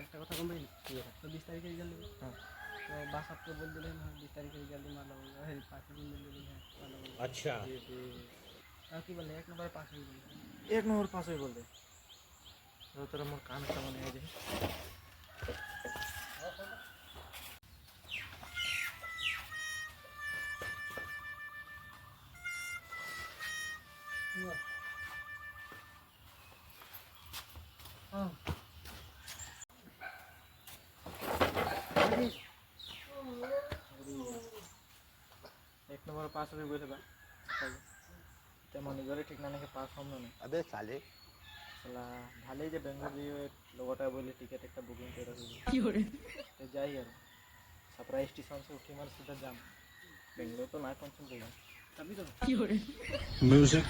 একটা কথা কম পাইনি তো 20 তারিখে রেজাল্ট দেবে তো বাস আপকে বল দিলেন 20 তারিখে রেজাল্ট দিন ভালো হবে হ্যাঁ 5 দিন বল দিলেন হ্যাঁ ভালো হবে अच्छा আর কি বলে এক নম্বরে পাস হয়ে গেল এক নম্বর পাস হয়ে বললে তোরা মোর কান একটা মনে হয় যে एक नंबर पास हो गए बा তেমন এবারে ঠিক না নাকি পাস হম না अबे साले শালা ভালোই যে বেঙ্গল দিয়ে লোগোটা বলে টিকিট একটা বুকিং করে রাখবি কি করে তো যাই আর সারপ্রাইজ স্টেশন से उठी मार सीधा जाम बेंगलोर तो ना पहुंचन बोला तभी तो কি করে म्यूजिक